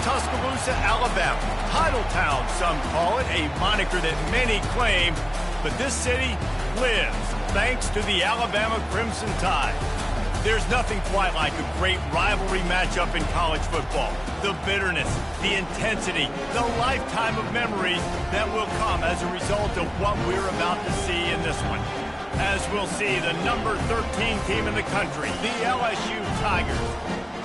Tuscaloosa, Alabama. Title Town, some call it, a moniker that many claim, but this city lives thanks to the Alabama Crimson Tide. There's nothing quite like a great rivalry matchup in college football. The bitterness, the intensity, the lifetime of memories that will come as a result of what we're about to see in this one. As we'll see, the number 13 team in the country, the LSU Tigers,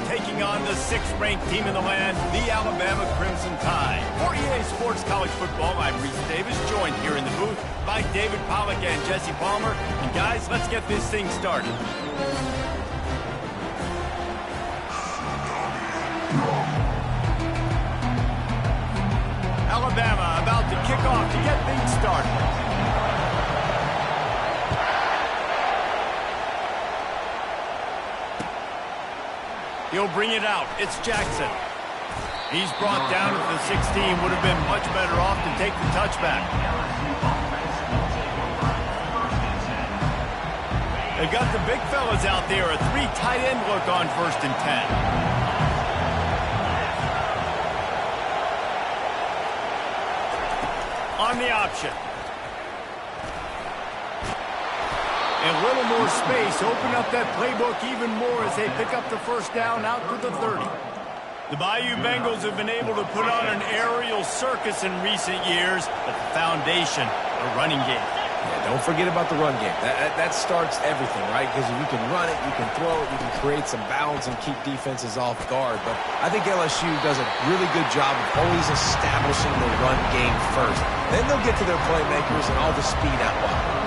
taking on the 6th-ranked team in the land, the Alabama Crimson Tide. For EA Sports College Football, I'm Reese Davis, joined here in the booth by David Pollack and Jesse Palmer. And guys, let's get this thing started. Alabama about to kick off to get things started. He'll bring it out. It's Jackson. He's brought down at the 16. Would have been much better off to take the touchback. They've got the big fellas out there. A 3 tight end look on 1st and 10. On the option. And a little more space, open up that playbook even more as they pick up the 1st down out to the 30. The Bayou Bengals have been able to put on an aerial circus in recent years, but the foundation, the running game. Yeah, don't forget about the run game. That starts everything, right? Because if you can run it, you can throw it, you can create some balance and keep defenses off guard. But I think LSU does a really good job of always establishing the run game first. Then they'll get to their playmakers and all the speed out wide.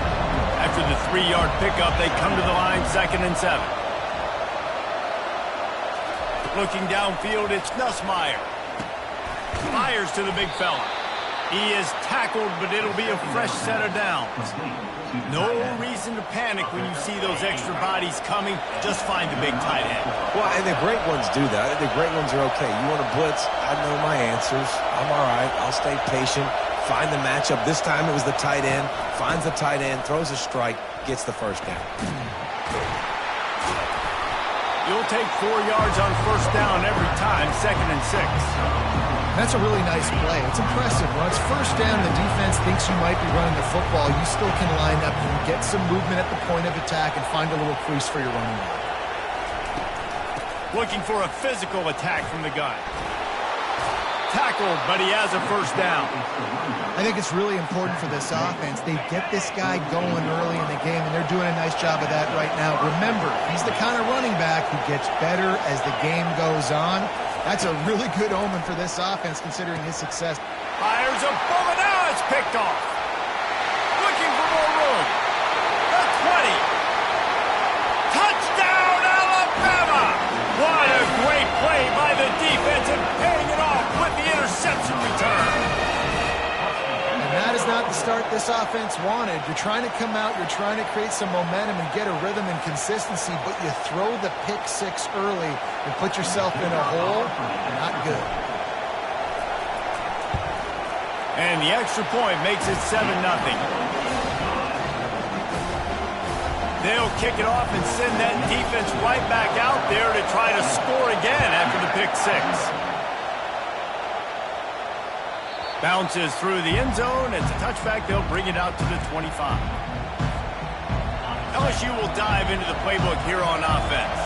After the 3-yard pickup, they come to the line, 2nd and 7. Looking downfield, it's Nussmeier. Fires to the big fella. He is tackled, but it'll be a fresh set of downs. No reason to panic when you see those extra bodies coming. Just find the big tight end. Well, and the great ones do that. I think the great ones are okay. You want to blitz? I know my answers. I'm all right. I'll stay patient. Find the matchup. This time it was the tight end. Finds the tight end, throws a strike, gets the 1st down. You'll take 4 yards on 1st down every time, 2nd and 6. That's a really nice play. It's impressive. When it's 1st down, the defense thinks you might be running the football. You still can line up and get some movement at the point of attack and find a little crease for your running back. Looking for a physical attack from the gun. Tackled, but he has a 1st down. I think it's really important for this offense. They get this guy going early in the game, and they're doing a nice job of that right now. Remember, he's the kind of running back who gets better as the game goes on. That's a really good omen for this offense, considering his success. Fires a bullet. Now it's picked off. Looking for more room. The 20. Touchdown, Alabama! What a great play by the defense and paying it off with the interception return. And that is not the start this offense wanted. You're trying to come out, you're trying to create some momentum and get a rhythm and consistency, but you throw the pick 6 early and put yourself in a hole. Not good. And the extra point makes it 7-0. They'll kick it off and send that defense right back out there to try to score again after the pick 6. Bounces through the end zone. It's a touchback. They'll bring it out to the 25. LSU will dive into the playbook here on offense.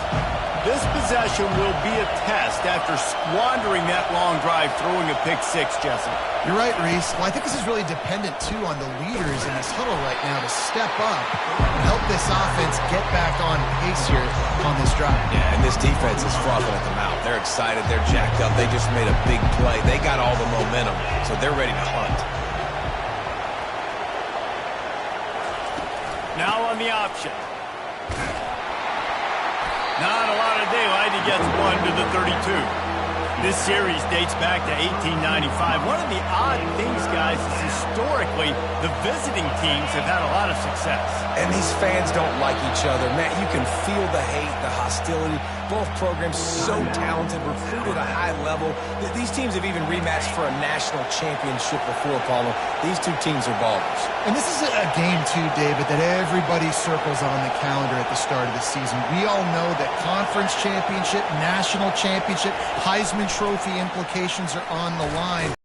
This possession will be a test after squandering that long drive throwing a pick 6, Jesse. You're right, Reese. Well, I think this is really dependent, too, on the leaders in this huddle right now to step up and help this offense get back on pace here on this drive. Yeah, and this defense is frothing at the mouth. They're excited. They're jacked up. They just made a big play. They got all the momentum, so they're ready to hunt. Now on the option. Not a lot of daylight. He gets 1 to the 32. This series dates back to 1895. One of the odd things, guys, is historically the visiting teams have had a lot of success. And these fans don't like each other. Man, you can feel the hate, the hostility. Both programs so talented, recruited at a high level. These teams have even rematched for a national championship before, Paulo. These two teams are ballers. And this is a game, too, David, that everybody circles on the calendar at the start of the season. We all know that conference championship, national championship, Heisman Trophy implications are on the line.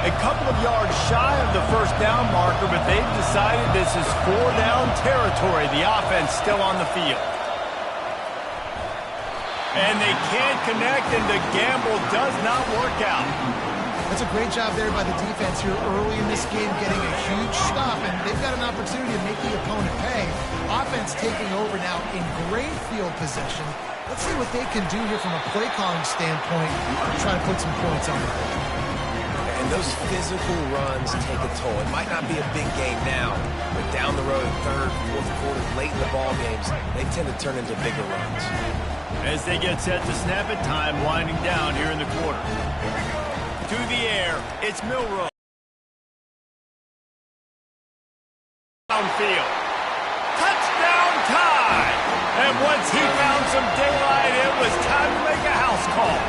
A couple of yards shy of the first down marker, but they've decided this is 4-down territory. The offense still on the field. And they can't connect, and the gamble does not work out. That's a great job there by the defense here early in this game, getting a huge stop, and they've got an opportunity to make the opponent pay. Offense taking over now in great field possession. Let's see what they can do here from a play calling standpoint, try to put some points on the board. And those physical runs take a toll. It might not be a big game now, but down the road, third, fourth quarter, late in the ball games, they tend to turn into bigger runs. As they get set to snap it, time winding down here in the quarter. To the air, it's Milroe. Downfield. Touchdown time! And once he found some daylight, it was time to make a house call.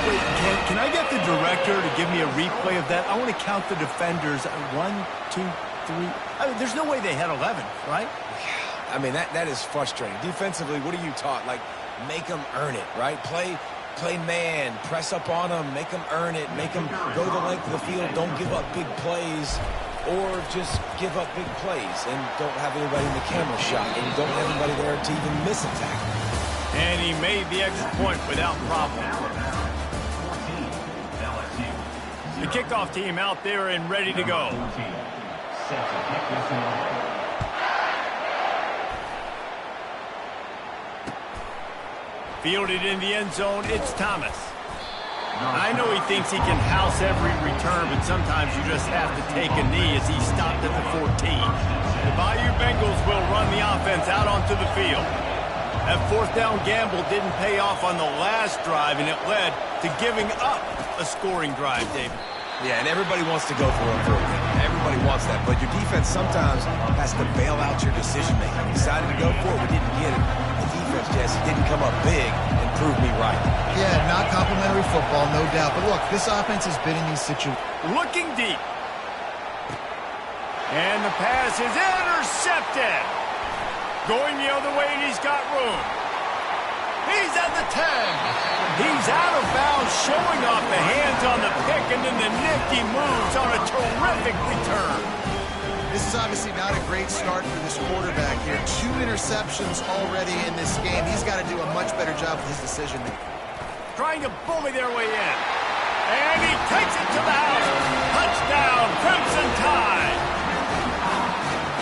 Wait, can I get the director to give me a replay of that? I want to count the defenders. 1, 2, 3. I mean, there's no way they had 11, right? I mean, that is frustrating. Defensively, what are you taught? Like, make them earn it, right? Play man, press up on them, make them earn it, make them go the length of the field, don't give up big plays, or just give up big plays and don't have anybody in the camera shot and don't have anybody there to even miss a tackle. And he made the extra point without problem. The kickoff team out there and ready to go. Fielded in the end zone, it's Thomas. I know he thinks he can house every return, but sometimes you just have to take a knee as he stopped at the 14. The Bayou Bengals will run the offense out onto the field. That fourth down gamble didn't pay off on the last drive, and it led to giving up a scoring drive, David. Yeah, and everybody wants to go for it. Everybody wants that, but your defense sometimes has to bail out your decision-making. We decided to go for it, we didn't get it. The defense, Jesse, didn't come up big and prove me right. Yeah, not complimentary football, no doubt. But look, this offense has been in these situations. Looking deep. And the pass is intercepted. Going the other way, and he's got room. He's at the 10. He's out of bounds, showing off the hands on the pick, and then the nifty moves on a terrific return. This is obviously not a great start for this quarterback here. 2 interceptions already in this game. He's got to do a much better job with his decision-making. Trying to bully their way in. And he takes it to the house. Touchdown, Crimson Tide.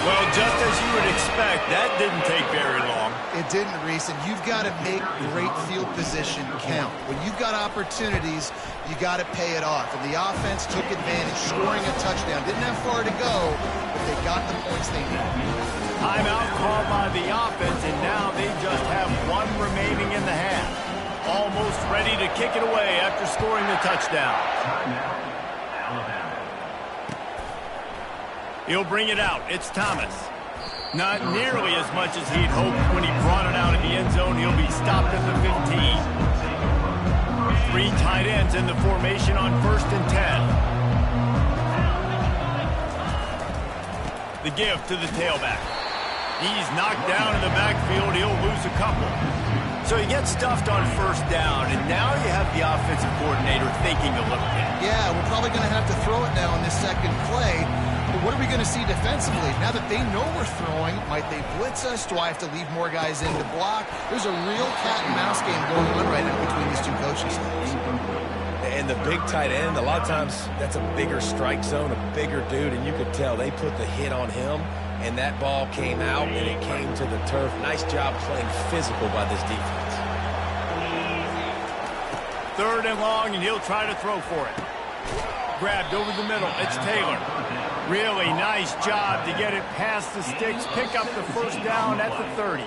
Well, just as you would expect, that didn't take very long. It didn't, Reese, and you've got to make great field position count. When you've got opportunities, you got to pay it off. And the offense took advantage, scoring a touchdown. Didn't have far to go, but they got the points they needed. Timeout called by the offense, and now they just have 1 remaining in the half. Almost ready to kick it away after scoring the touchdown. He'll bring it out. It's Thomas. Not nearly as much as he'd hoped when he brought it out of the end zone. He'll be stopped at the 15. 3 tight ends in the formation on 1st and 10. The give to the tailback. He's knocked down in the backfield. He'll lose a couple. So he gets stuffed on 1st down, and now you have the offensive coordinator thinking a little bit. Yeah, we're probably going to have to throw it now on this second play. But what are we going to see defensively? Now that they know we're throwing, might they blitz us? Do I have to leave more guys in to block? There's a real cat-and-mouse game going on right now between these 2 coaching staffs. And the big tight end, a lot of times that's a bigger strike zone, a bigger dude, and you could tell they put the hit on him, and that ball came out, and it came to the turf. Nice job playing physical by this defense. 3rd and long, and he'll try to throw for it. Grabbed over the middle. It's Taylor. Really nice job to get it past the sticks, pick up the 1st down at the 30.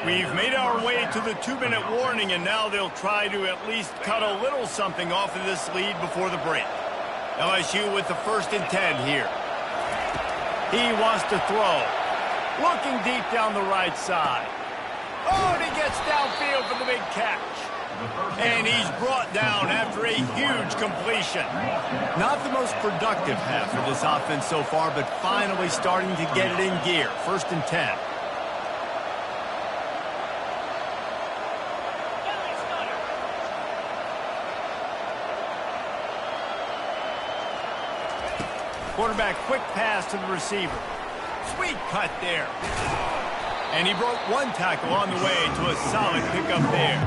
We've made our way to the 2-minute warning, and now they'll try to at least cut a little something off of this lead before the break. LSU with the 1st and 10 here. He wants to throw. Looking deep down the right side. Oh, and he gets downfield for the big catch. And he's brought down after a huge completion. Not the most productive half of this offense so far, but finally starting to get it in gear. 1st and 10. Quarterback, quick pass to the receiver. Sweet cut there. And he broke one tackle on the way to a solid pickup there.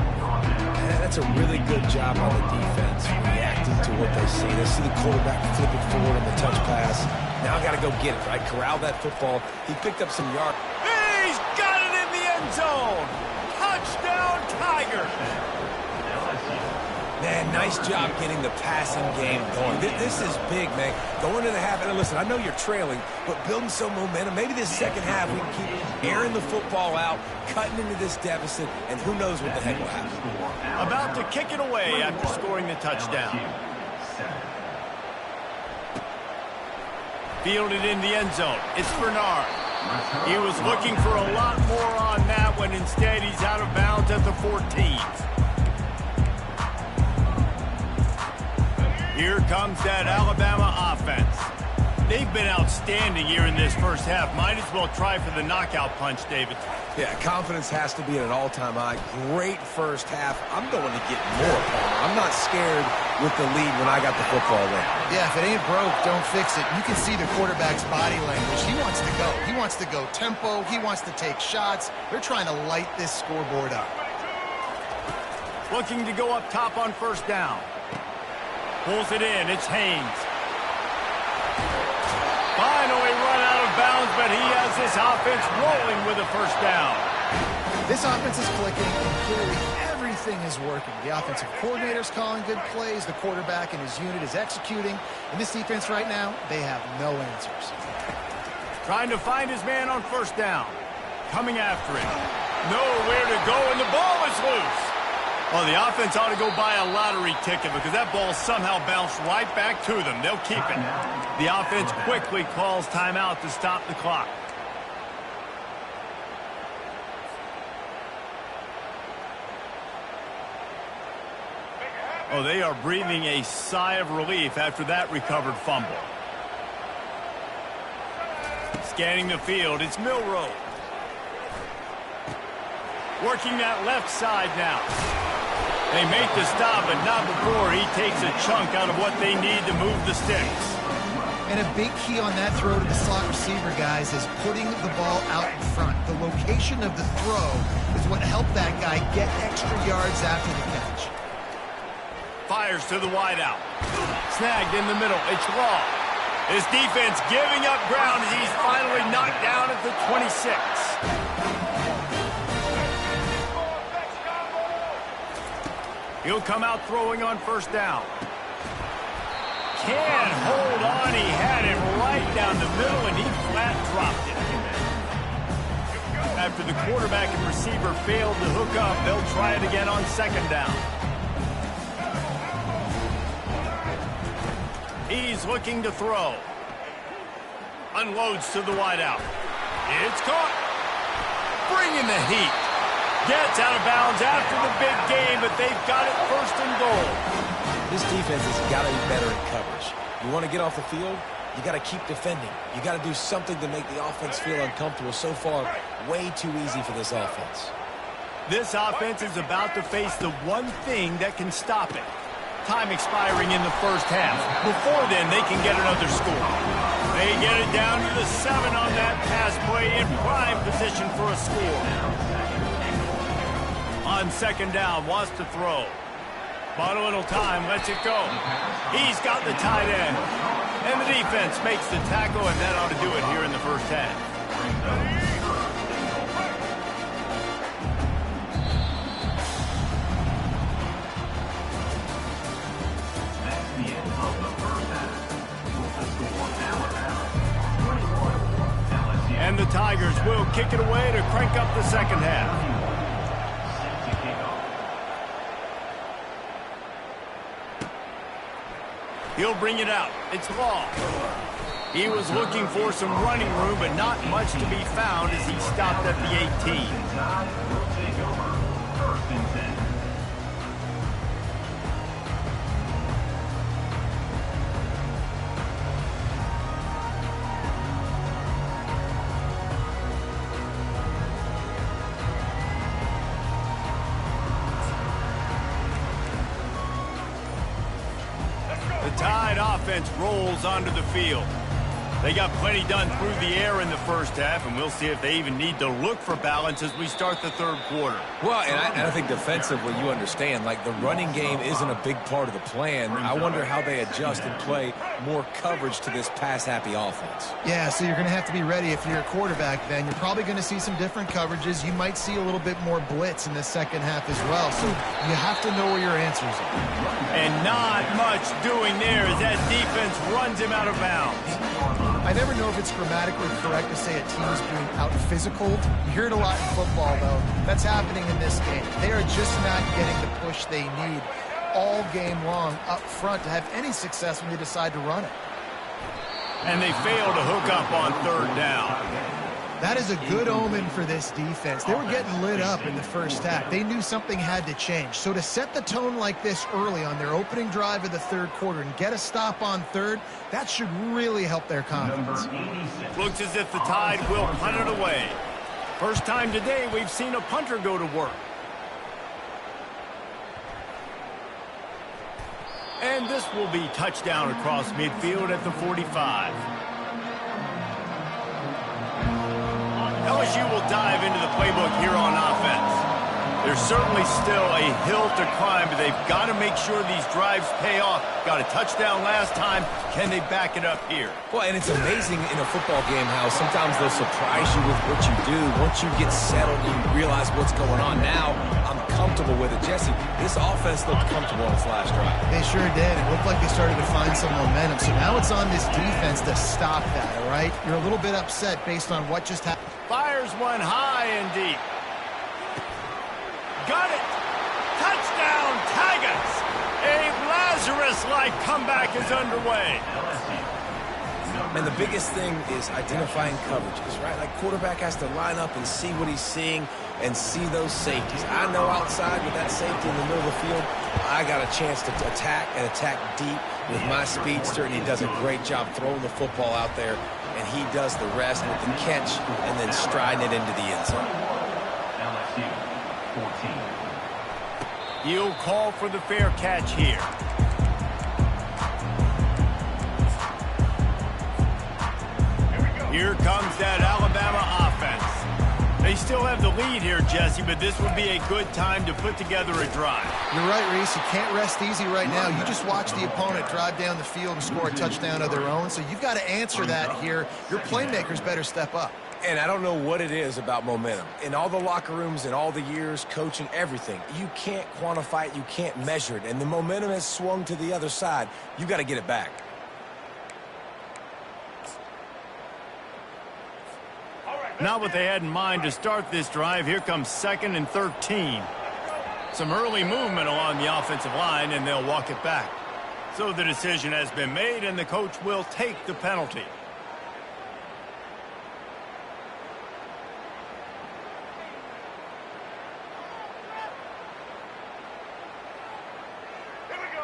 That's a really good job on the defense, reacting to what they see. They see the quarterback flip it forward on the touch pass. Now I got to go get it, right? Corral that football. He picked up some yards. He's got it in the end zone. Touchdown, Tigers. Man, nice job getting the passing game going. This is big, man. Going to the half, and listen, I know you're trailing, but building some momentum. Maybe this second half we can keep airing the football out, cutting into this deficit, and who knows what the heck will happen. About to kick it away after scoring the touchdown. Fielded in the end zone. It's Bernard. He was looking for a lot more on that one. Instead, he's out of bounds at the 14. Here comes that Alabama offense. They've been outstanding here in this first half. Might as well try for the knockout punch, David. Yeah, confidence has to be at an all-time high. Great first half. I'm going to get more, Palmer. I'm not scared with the lead when I got the football in. Yeah, if it ain't broke, don't fix it. You can see the quarterback's body language. He wants to go. He wants to go tempo. He wants to take shots. They're trying to light this scoreboard up. Looking to go up top on 1st down. Pulls it in. It's Haynes. Finally run out of bounds, but he has this offense rolling with a 1st down. This offense is clicking, and clearly everything is working. The offensive coordinator's calling good plays. The quarterback and his unit is executing. And this defense right now, they have no answers. Trying to find his man on 1st down. Coming after him. Nowhere to go, and the ball is loose. Well, the offense ought to go buy a lottery ticket because that ball somehow bounced right back to them. They'll keep it. The offense quickly calls timeout to stop the clock. Oh, they are breathing a sigh of relief after that recovered fumble. Scanning the field, it's Milroe. Working that left side now. They make the stop, but not before he takes a chunk out of what they need to move the sticks. And a big key on that throw to the slot receiver, guys, is putting the ball out in front. The location of the throw is what helped that guy get extra yards after the catch. Fires to the wideout. Snagged in the middle. It's Law. His defense giving up ground as he's finally knocked down at the 26. He'll come out throwing on 1st down. Can't hold on. He had it right down the middle, and he flat dropped it. After the quarterback and receiver failed to hook up, they'll try it again on 2nd down. He's looking to throw. Unloads to the wideout. It's caught. Bringing the heat. Gets out of bounds after the big game, but they've got it 1st and goal. This defense has got to be better in coverage. You want to get off the field, you got to keep defending. You got to do something to make the offense feel uncomfortable. So far, way too easy for this offense. This offense is about to face the one thing that can stop it. Time expiring in the first half. Before then, they can get another score. They get it down to the 7 on that pass play in prime position for a score. On 2nd down, wants to throw. Bought a little time, lets it go. He's got the tight end. And the defense makes the tackle, and that ought to do it here in the first half. And the Tigers will kick it away to crank up the second half. He'll bring it out. It's long. He was looking for some running room, but not much to be found as he stopped at the 18. The Tide offense rolls onto the field. They got plenty done through the air in the first half, and we'll see if they even need to look for balance as we start the third quarter. Well, and I think defensively, you understand, like the running game isn't a big part of the plan. I wonder how they adjust and play more coverage to this pass-happy offense. Yeah, so you're going to have to be ready if you're a quarterback then. You're probably going to see some different coverages. You might see a little bit more blitz in the second half as well, so you have to know where your answers are. And not much doing there as that defense runs him out of bounds. I never know if it's grammatically correct to say a team is being out-physicaled. You hear it a lot in football, though. That's happening in this game. They are just not getting the push they need all game long up front to have any success when they decide to run it. And they fail to hook up on third down. That is a good omen for this defense. They were getting lit up in the first half. They knew something had to change. So to set the tone like this early on their opening drive of the third quarter and get a stop on third, that should really help their confidence. Looks as if the Tide will punt it away. First time today we've seen a punter go to work. And this will be touchdown across midfield at the 45. LSU will dive into the playbook here on offense. There's certainly still a hill to climb, but they've got to make sure these drives pay off. Got a touchdown last time. Can they back it up here? Well, and it's amazing in a football game how sometimes they'll surprise you with what you do. Once you get settled, you realize what's going on. Now, I'm comfortable with it. Jesse, this offense looked comfortable on its last drive. They sure did. It looked like they started to find some momentum. So now it's on this defense to stop that, all right? You're a little bit upset based on what just happened. Fires one high and deep. Got it. Touchdown, Tigers. A Lazarus-like comeback is underway. And the biggest thing is identifying coverages, right? Like quarterback has to line up and see what he's seeing and see those safeties. I know outside with that safety in the middle of the field, I got a chance to attack and attack deep with my speedster, and he does a great job throwing the football out there, and he does the rest with the catch and then striding it into the end zone. LSU 14. He'll call for the fair catch here. Here comes that Alabama offense. They still have the lead here, Jesse, but this would be a good time to put together a drive. You're right, Reese. You can't rest easy right now. You just watch the opponent drive down the field and score a touchdown of their own, so you've got to answer that here. Your playmakers better step up. And I don't know what it is about momentum. In all the locker rooms, in all the years, coaching, everything, you can't quantify it, you can't measure it. And the momentum has swung to the other side. You got to get it back. Not what they had in mind to start this drive. Here comes 2nd and 13. Some early movement along the offensive line, and they'll walk it back. So the decision has been made, and the coach will take the penalty.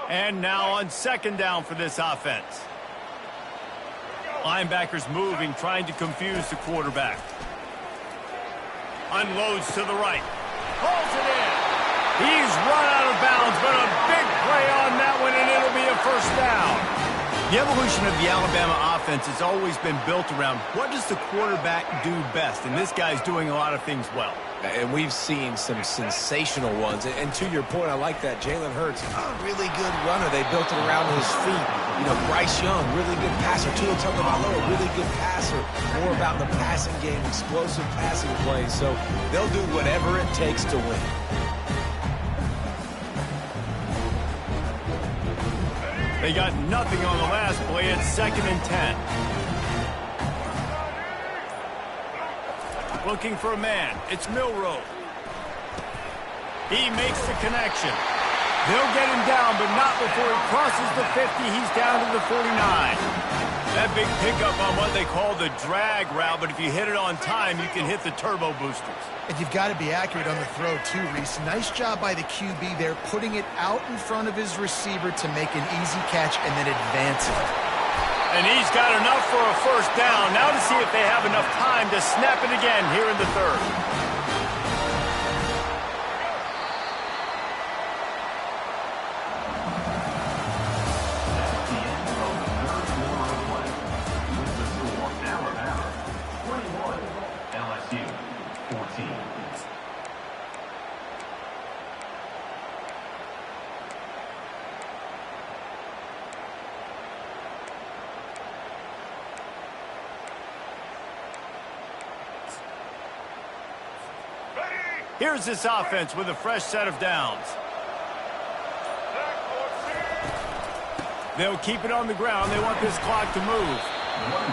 And now on 2nd down for this offense. Linebackers moving, trying to confuse the quarterback. Unloads to the right. Pulls it in. He's run out of bounds, but a big play on that one, and it'll be a first down. The evolution of the Alabama offense has always been built around what does the quarterback do best, and this guy's doing a lot of things well. And we've seen some sensational ones. And to your point, I like that. Jalen Hurts, a really good runner. They built it around his feet. You know, Bryce Young, really good passer. Tua Tagovailoa, really good passer. More about the passing game, explosive passing plays. So they'll do whatever it takes to win. They got nothing on the last play. It's 2nd and 10. Looking for a man. It's Milroe. He makes the connection. They'll get him down, but not before he crosses the 50. He's down to the 49. That big pickup on what they call the drag route, but if you hit it on time, you can hit the turbo boosters. And you've got to be accurate on the throw, too, Reese. Nice job by the QB there, putting it out in front of his receiver to make an easy catch and then advancing. And he's got enough for a first down. Now to see if they have enough time to snap it again here in the third. Here's this offense with a fresh set of downs. They'll keep it on the ground. They want this clock to move.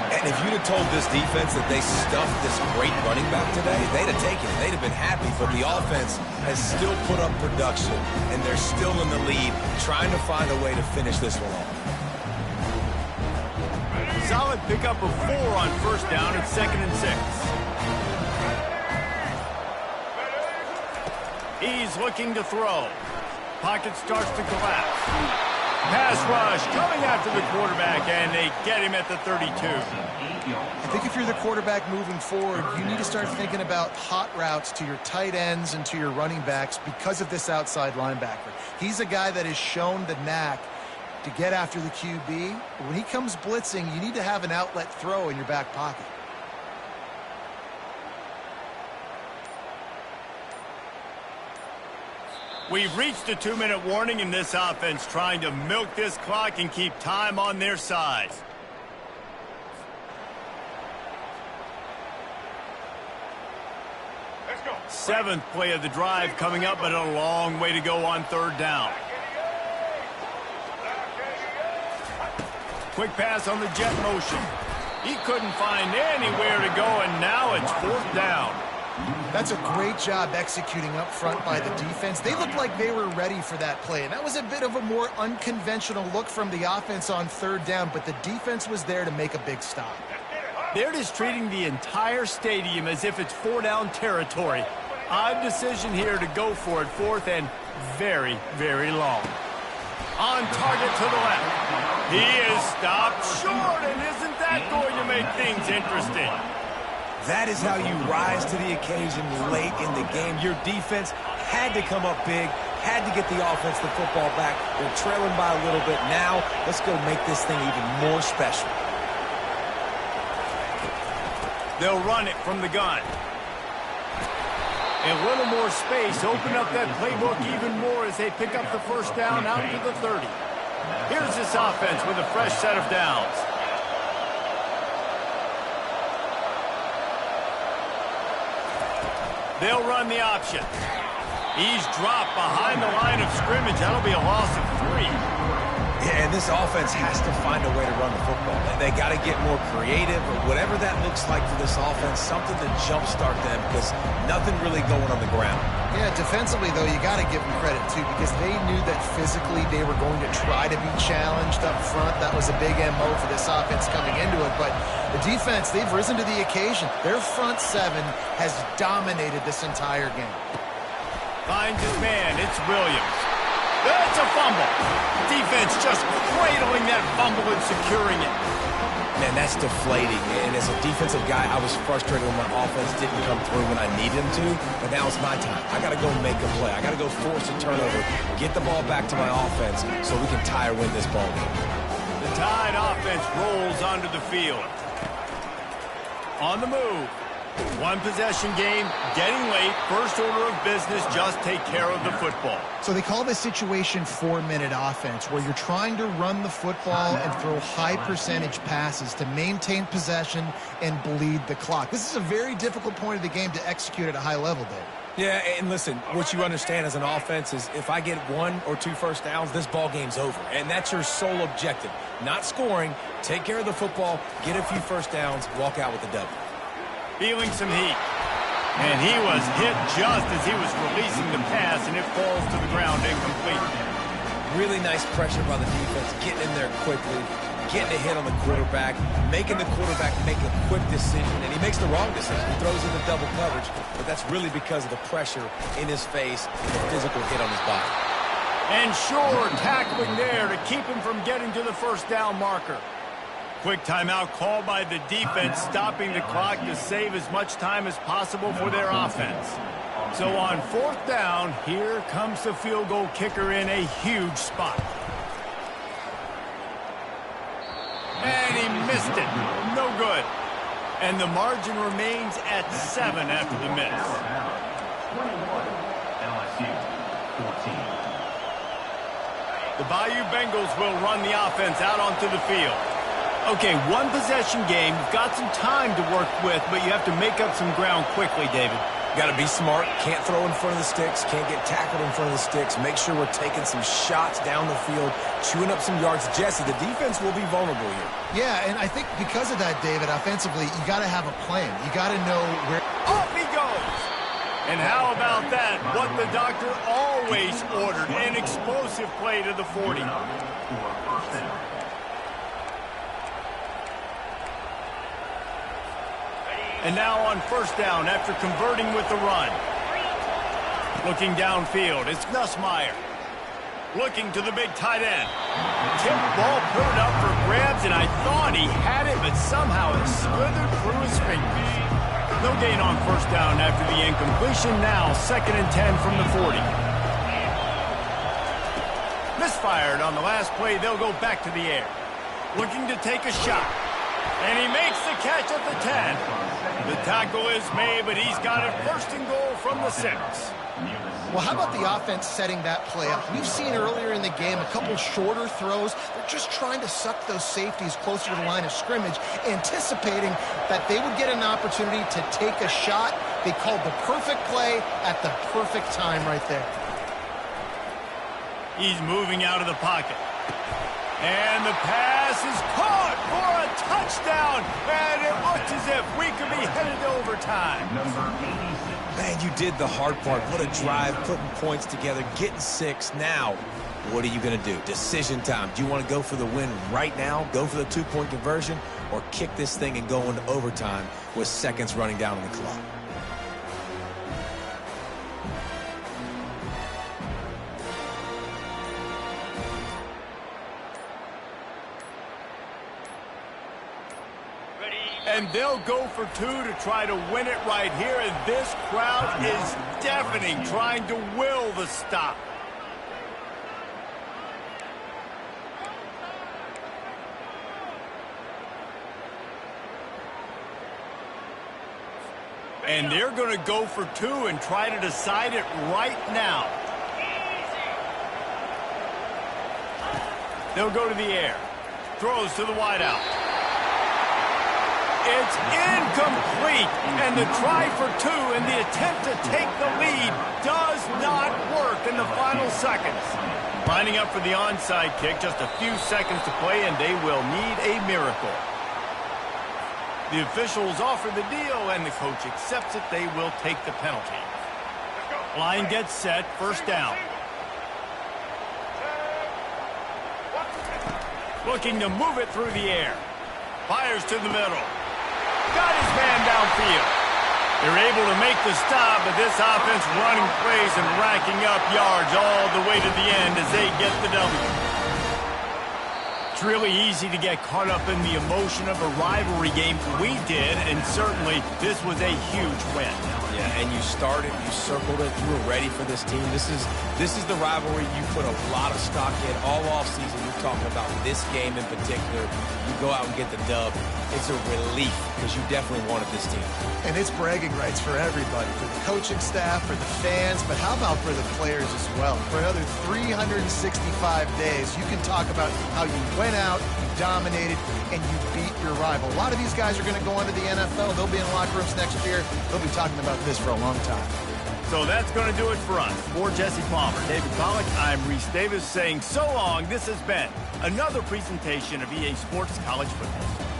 And if you'd have told this defense that they stuffed this great running back today, they'd have taken it. They'd have been happy. But the offense has still put up production, and they're still in the lead, trying to find a way to finish this one off. Solid pickup of 4 on first down at 2nd and 6. He's looking to throw. Pocket starts to collapse. Pass rush coming after the quarterback, and they get him at the 32. I think if you're the quarterback moving forward, you need to start thinking about hot routes to your tight ends and to your running backs because of this outside linebacker. He's a guy that has shown the knack to get after the QB. But when he comes blitzing, you need to have an outlet throw in your back pocket. We've reached a 2-minute warning in this offense, trying to milk this clock and keep time on their side. Let's go. 7th play of the drive coming up, but a long way to go on 3rd down. Quick pass on the jet motion. He couldn't find anywhere to go, and now it's 4th down. That's a great job executing up front by the defense. They looked like they were ready for that play, and that was a bit of a more unconventional look from the offense on 3rd down, but the defense was there to make a big stop. They're just treating the entire stadium as if it's 4-down territory. Odd decision here to go for it, 4th and very, very long. On target to the left. He is stopped short, and isn't that going to make things interesting? That is how you rise to the occasion late in the game. Your defense had to come up big, had to get the offense the football back. They're trailing by a little bit now. Let's go make this thing even more special. They'll run it from the gun. A little more space, open up that playbook even more as they pick up the first down out to the 30. Here's this offense with a fresh set of downs. They'll run the option. He's dropped behind the line of scrimmage. That'll be a loss of 3. Yeah, and this offense has to find a way to run the football. They got to get more creative, or whatever that looks like for this offense, something to jumpstart them, because nothing really going on the ground. Yeah, defensively, though, you got to give them credit, too, because they knew that physically they were going to try to be challenged up front. That was a big MO for this offense coming into it, but the defense, they've risen to the occasion. Their front 7 has dominated this entire game. Finds his man. It's Williams. That's a fumble. Defense just cradling that fumble and securing it. Man, that's deflating. And as a defensive guy, I was frustrated when my offense didn't come through when I needed him to. But now it's my time. I got to go make a play. I got to go force a turnover, get the ball back to my offense so we can tie or win this ball game. The Tide offense rolls onto the field. On the move. 1 possession game, getting late, first order of business, just take care of the football. So they call this situation 4-minute offense, where you're trying to run the football and throw high percentage passes to maintain possession and bleed the clock. This is a very difficult point of the game to execute at a high level, Dave. Yeah, and listen, what you understand as an offense is if I get 1 or 2 first downs, this ball game's over. And that's your sole objective. Not scoring, take care of the football, get a few first downs, walk out with the W. Feeling some heat. And he was hit just as he was releasing the pass, and it falls to the ground incomplete. Really nice pressure by the defense, getting in there quickly, getting a hit on the quarterback, making the quarterback make a quick decision, and he makes the wrong decision. He throws into double coverage, but that's really because of the pressure in his face and the physical hit on his body. And sure, tackling there to keep him from getting to the first down marker. Quick timeout called by the defense, stopping the clock to save as much time as possible for their offense. So on fourth down, here comes the field goal kicker in a huge spot. And he missed it. No good. And the margin remains at 7 after the miss. 21, LSU, 14. The Bayou Bengals will run the offense out onto the field. Okay, one possession game. You've got some time to work with, but you have to make up some ground quickly, David. Got to be smart. Can't throw in front of the sticks. Can't get tackled in front of the sticks. Make sure we're taking some shots down the field, chewing up some yards. Jesse, the defense will be vulnerable here. Yeah, and I think because of that, David, offensively, you got to have a plan. You got to know where... Off he goes! And how about that? What the doctor always ordered, an explosive play to the 40. And now on first down after converting with the run. Looking downfield, it's Nussmeier. Looking to the big tight end. Tip ball put it up for grabs, and I thought he had it, but somehow it slithered through his fingers. No gain on first down after the incompletion. Now 2nd and 10 from the 40. Misfired on the last play. They'll go back to the air. Looking to take a shot. And he makes the catch at the 10. The tackle is made, but he's got it 1st and goal from the 6. Well, how about the offense setting that play up? We've seen earlier in the game a couple shorter throws. They're just trying to suck those safeties closer to the line of scrimmage, anticipating that they would get an opportunity to take a shot. They called the perfect play at the perfect time right there. He's moving out of the pocket. And the pass is caught for a touchdown. And it looks as if we could be headed to overtime. Man, you did the hard part. What a drive, putting points together, getting 6. Now, what are you going to do? Decision time. Do you want to go for the win right now, go for the 2-point conversion, or kick this thing and go into overtime with seconds running down on the clock? And they'll go for 2 to try to win it right here. And this crowd is deafening, trying to will the stop. And they're going to go for 2 and try to decide it right now. They'll go to the air. Throws to the wideout. It's incomplete, and the try for 2 and the attempt to take the lead does not work in the final seconds. Lining up for the onside kick, just a few seconds to play, and they will need a miracle. The officials offer the deal, and the coach accepts it. They will take the penalty. Line gets set, first down. Looking to move it through the air. Fires to the middle. Got his man downfield. They're able to make the stop, but this offense running plays and racking up yards all the way to the end as they get the W. It's really easy to get caught up in the emotion of a rivalry game. We did, and certainly this was a huge win. Yeah, and you started, you circled it, you were ready for this team. This is the rivalry you put a lot of stock in all offseason. You're talking about this game in particular. You go out and get the dub. It's a relief because you definitely wanted this team. And it's bragging rights for everybody, for the coaching staff, for the fans, but how about for the players as well? For another 365 days, you can talk about how you went out, you dominated, and you beat your rival. A lot of these guys are going to go on to the NFL. They'll be in locker rooms next year. They'll be talking about this for a long time. So that's going to do it for us. For Jesse Palmer, David Pollack, I'm Reese Davis saying so long. This has been another presentation of EA Sports College Football.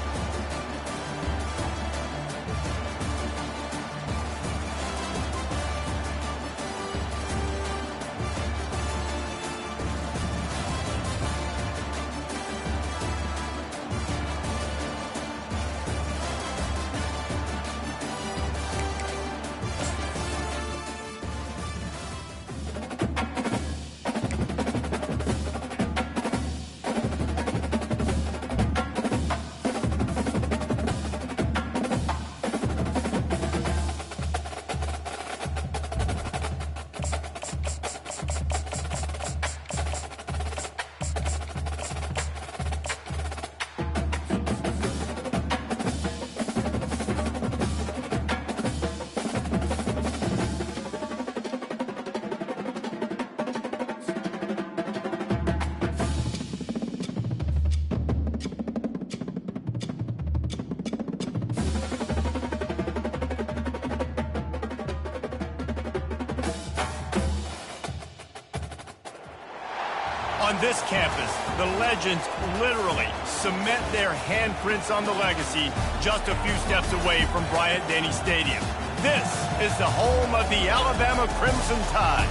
this campus, the legends literally cement their handprints on the legacy just a few steps away from Bryant-Denny Stadium. This is the home of the Alabama Crimson Tide.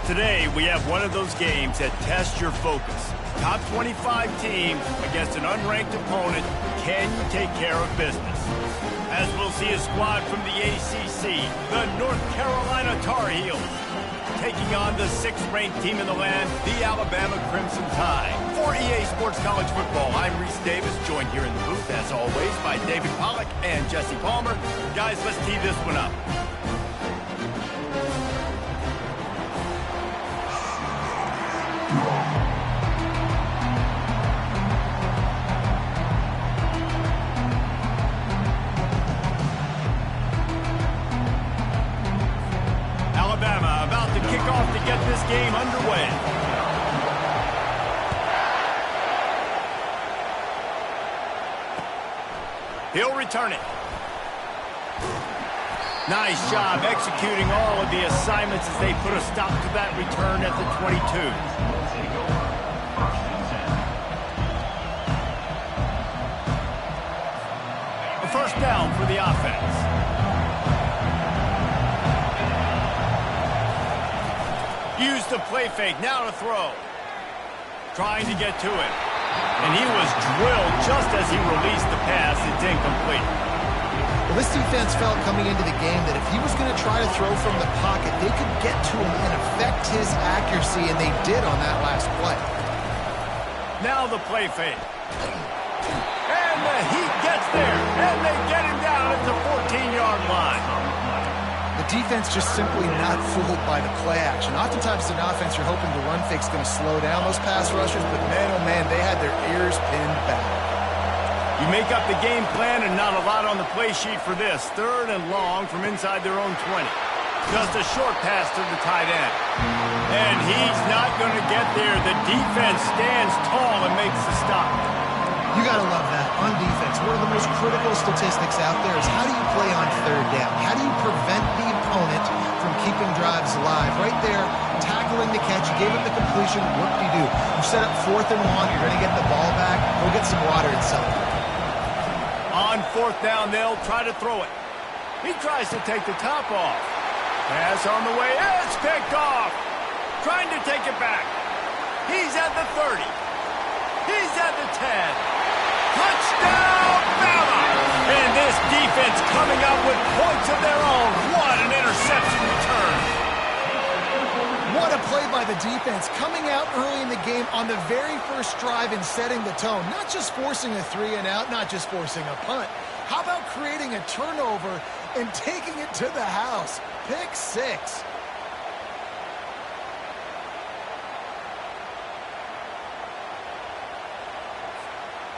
Today, we have one of those games that tests your focus. Top 25 team against an unranked opponent. Can you take care of business? As we'll see a squad from the ACC, the North Carolina Tar Heels, taking on the 6th-ranked team in the land, the Alabama Crimson Tide. For EA Sports College Football, I'm Reese Davis, joined here in the booth, as always, by David Pollack and Jesse Palmer. Guys, let's tee this one up. To get this game underway. He'll return it. Nice job executing all of the assignments as they put a stop to that return at the 22. A first down for the offense. Use the play fake, now to throw. Trying to get to it. And he was drilled just as he released the pass. It's incomplete. Well, this defense felt coming into the game that if he was going to try to throw from the pocket, they could get to him and affect his accuracy, and they did on that last play. Now the play fake. And the Heat gets there, and they get him down at the 14-yard line. The defense just simply not fooled by the play action. Oftentimes, an offense you're hoping the run fake's going to slow down those pass rushers, but man, oh man, they had their ears pinned back. You make up the game plan and not a lot on the play sheet for this. 3rd and long from inside their own 20. Just a short pass to the tight end. And he's not going to get there. The defense stands tall and makes the stop. You got to love that. On defense, one of the most critical statistics out there is how do you play on 3rd down? How do you prevent the opponent from keeping drives alive? Right there, tackling the catch, you gave him the completion, what do? You set up 4th and 1, you're going to get the ball back, go get some water and celebrate. On 4th down, they'll try to throw it. He tries to take the top off. Pass on the way, it's picked off. Trying to take it back. He's at the 30. He's at the 10. Touchdown, Bama! And this defense coming up with points of their own. What an interception return. What a play by the defense, coming out early in the game on the very first drive and setting the tone. Not just forcing a 3 and out, not just forcing a punt. How about creating a turnover and taking it to the house? Pick 6.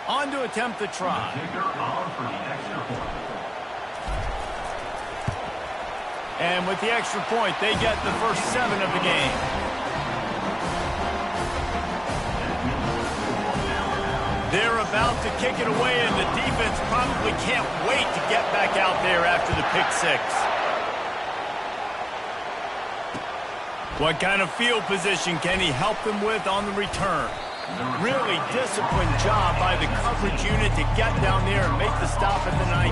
On to attempt the try. And with the extra point, they get the first 7 of the game. They're about to kick it away, and the defense probably can't wait to get back out there after the pick 6. What kind of field position can he help them with on the return? Really disciplined job by the coverage unit to get down there and make the stop at the 19.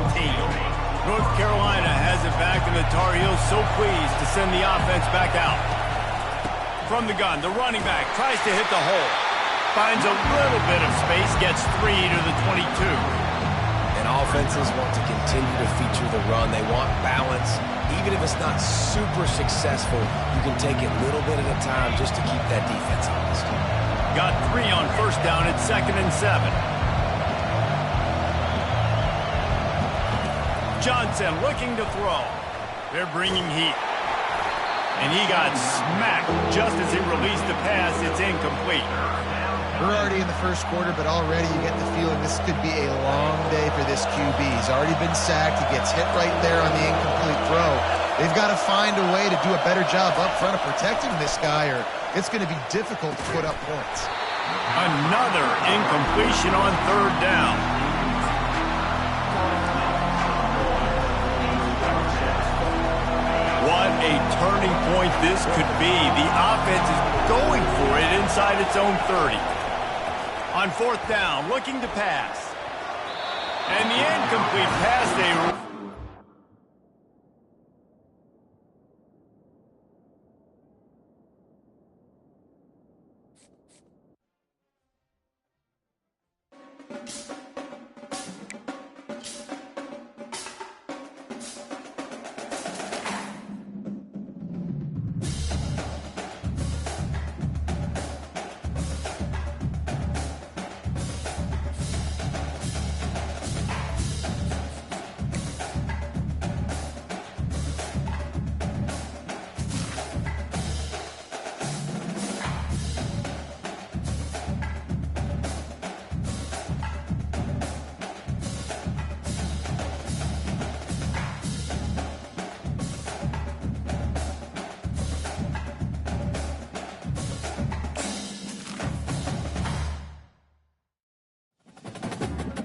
North Carolina has it back, and the Tar Heels so pleased to send the offense back out. From the gun, the running back tries to hit the hole. Finds a little bit of space, gets 3 to the 22. And offenses want to continue to feature the run. They want balance. Even if it's not super successful, you can take it little bit at a time just to keep that defense honest. Got 3 on first down at 2nd and 7. Johnson looking to throw. They're bringing heat. And he got smacked just as he released the pass. It's incomplete. We're already in the first quarter, but already you get the feeling this could be a long day for this QB. He's already been sacked. He gets hit right there on the incomplete throw. They've got to find a way to do a better job up front of protecting this guy, or it's going to be difficult to put up points. Another incompletion on 3rd down. What a turning point point this could be. The offense is going for it inside its own 30. On 4th down, looking to pass. And the incomplete pass, they